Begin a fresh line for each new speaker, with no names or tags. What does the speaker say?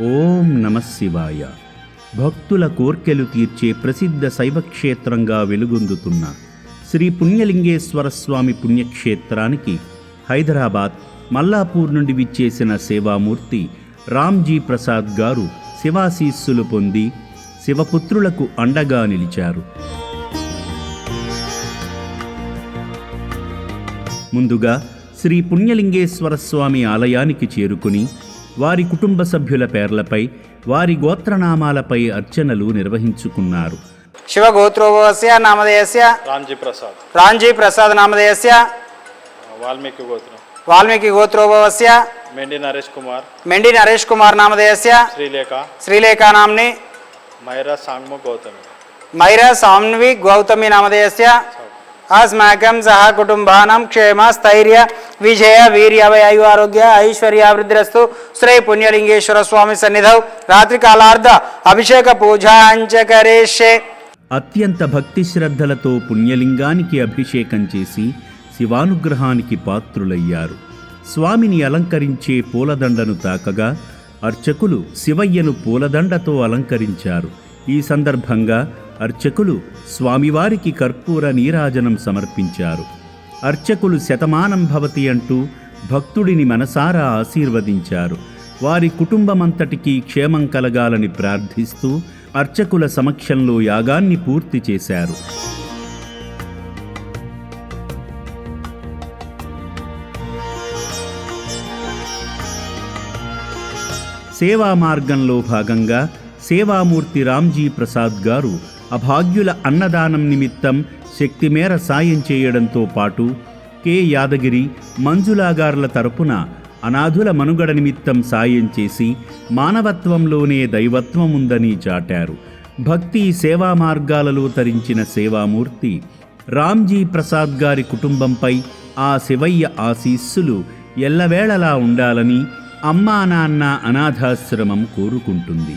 ఓం నమః శివాయ. భక్తుల కోర్కెలు తీర్చే ప్రసిద్ధ శైవక్షేత్రంగా వెలుగొందుతున్న శ్రీ పుణ్యలింగేశ్వర స్వామి పుణ్యక్షేత్రానికి హైదరాబాద్ మల్లాపూర్ నుండి విచ్చేసిన సేవామూర్తి రామ్జీ ప్రసాద్ గారు శివాశీస్సులు పొంది శివపుత్రులకు అండగా నిలిచారు. ముందుగా శ్రీ పుణ్యలింగేశ్వర స్వామి ఆలయానికి చేరుకుని వారి కుటుంబ సభ్యుల పేర్లపై వారి గోత్రనామాలపై అర్చనలు నిర్వహించుకున్నారు.
శివగోత్రోభవస్య నామధేయస్య రాంజీ ప్రసాద్ నామధేయస్య వాల్మీకి గోత్రోభవస్య మెండి నరేష్ కుమార్ నామధేయస్య శ్రీలేఖా నామ్ని మైరా సామ్వి గౌతమి నామధేయస్య अस्माकं सह कुटुंबानां क्षेम स्थैर्य विजय वीर्य वैयु आरोग्य ऐश्वर्यावृद्धिरस्तु. श्री पुण्यलिंगेश्वर स्वामी सन्निधौ रात्रि कालार्ध अभिषेक पूजा करिष्ये.
అత్యంత భక్తి శ్రద్ధలతో పుణ్యలింగానికి అభిషేకం చేసి శివానుగ్రహానికి పాత్రులయ్యారు. స్వామిని అలంకరించే పూలదండను తాకగా అర్చకులు శివయ్యను పూలదండతో అలంకరించారు. ఈ సందర్భంగా అర్చకులు స్వామివారికి కర్పూర నీరాజనం సమర్పించారు. అర్చకులు శతమానం భవతి అంటూ భక్తుడిని మనసారా ఆశీర్వదించారు. వారి కుటుంబమంతటికీ క్షేమం కలగాలని ప్రార్థిస్తూ అర్చకుల సమక్షంలో యాగాన్ని పూర్తి చేశారు. సేవా మార్గంలో భాగంగా సేవామూర్తి రామ్జీ ప్రసాద్ గారు అభాగ్యుల అన్నదానం నిమిత్తం శక్తిమేర సాయం చేయడంతో పాటు కె యాదగిరి, మంజులాగార్ల తరపున అనాథుల మనుగడ నిమిత్తం సాయం చేసి మానవత్వంలోనే దైవత్వం ఉందని చాటారు. భక్తి సేవా మార్గాలలో తరించిన సేవామూర్తి రామ్జీ ప్రసాద్ గారి కుటుంబంపై ఆ శివయ్య ఆశీస్సులు ఎల్లవేళలా ఉండాలని అమ్మా నాన్న అనాథాశ్రమం కోరుకుంటుంది.